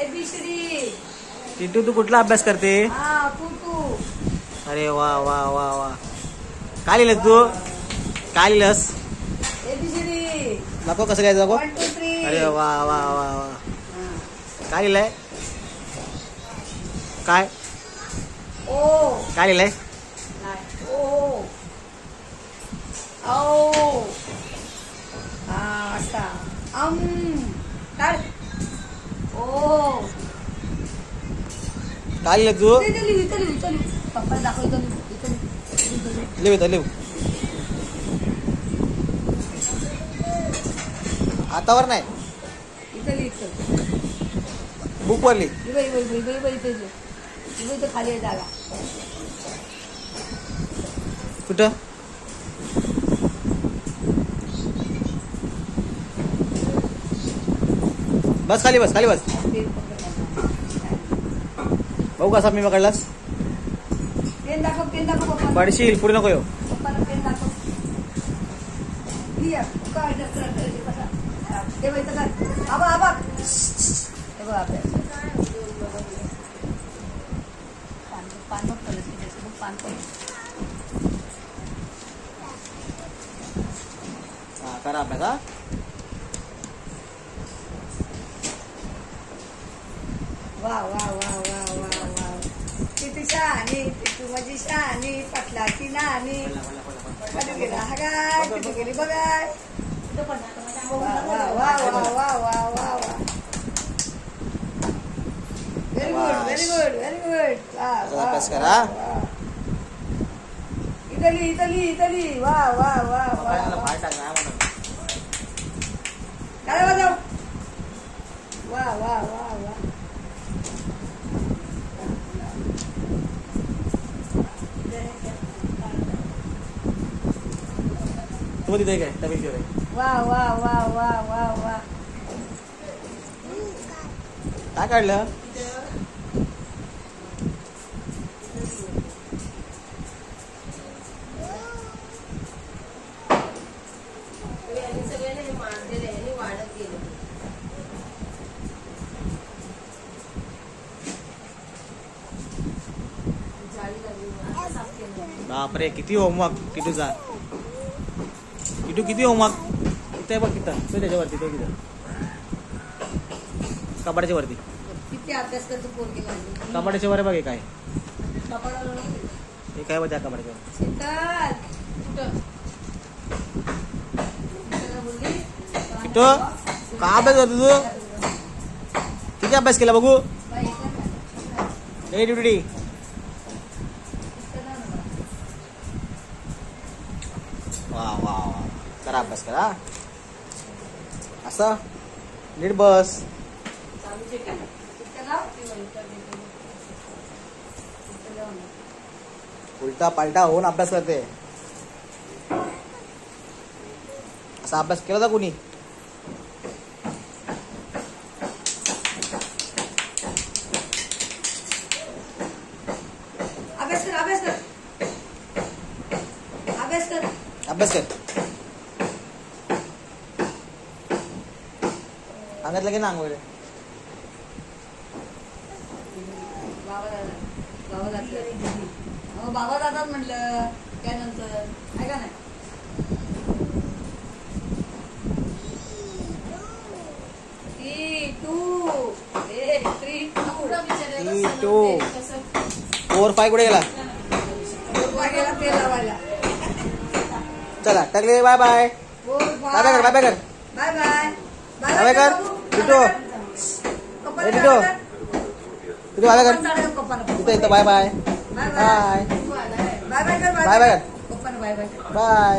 ABCD. Titu तू कुठला अभ्यास करते? तू. अरे वा वा वा वा. काय लिहिलंस तू? काय लिहिलंस? ABCD. नको कसं काय नको? 1 2 3. अरे वा वा वा वा. काय लिहिलंय? काय O. काय लिहिलंय? O. O. असा. काढ. O. काय लिहिलं तू? इथं पप्पा दाखवतो. लिव इथं लिव. हातावर नाही, इथं बुक वर लिह. इथं खाली आहे जागा. कुठं? बस खाली बस, खाली बस. भाऊ कसा मी पकडलास? पेन दाखव पप्पा. पडशील, पुढे नको येऊ. पप्पाला पेन दाखव. आबा हे बघ आपल्या पान करा अभ्यास हा. वा वा वा वा वा वा. किती शहाणी, तू माझी शहाणी, पटलाची नानी. कुठे गेला हा काय? कुठे गेली बघाय. वा वा वा वा वा वा वा वा. Very good. अभ्यास करा. इटली. वा वा वा वा. काय वाजव. वा वा वा वा. तू तिथे काय त्या भिंतीवर आहे. वा वा वा वा वा वा. काय काढलं? बापरे किती होमवर्क किटूचा. किटू किती होमवर्क. इथे बघ तिथं तो त्याच्यावरती तो तिथं कपाटाच्या वरती. किती अभ्यास करतो पोरगी माझी. कपाटाच्या वर बघ. हे काय कपाटावर हे काय बघ त्या कपाटाच्या वर. शीतल कुठं बोलली. किटू का अभ्यास करतो तू? किती अभ्यास केला बघू. ए ड्युटी. वा वा वा. करा अभ्यास करा. असं नीट बस. उलटा पालटा होऊन अभ्यास करते. असा अभ्यास केला होता कोणी? अभ्यास कर. अंगात लगे नांग वगैरे. बाबा जातात म्हटलं त्यानंतर आहे का नाही. टू 4 5 कुठे गेला? तेल लावायला. चला टाकले. Bye bye. बाय बाय कर. बाय बाय कर. Bye bye. बाय बाय कर. टिटू ए टिटू टिटू बाय बाय कर. इथं इथं bye bye. Bye bye bye कर. बाय बाय कर. Bye bye. बाय.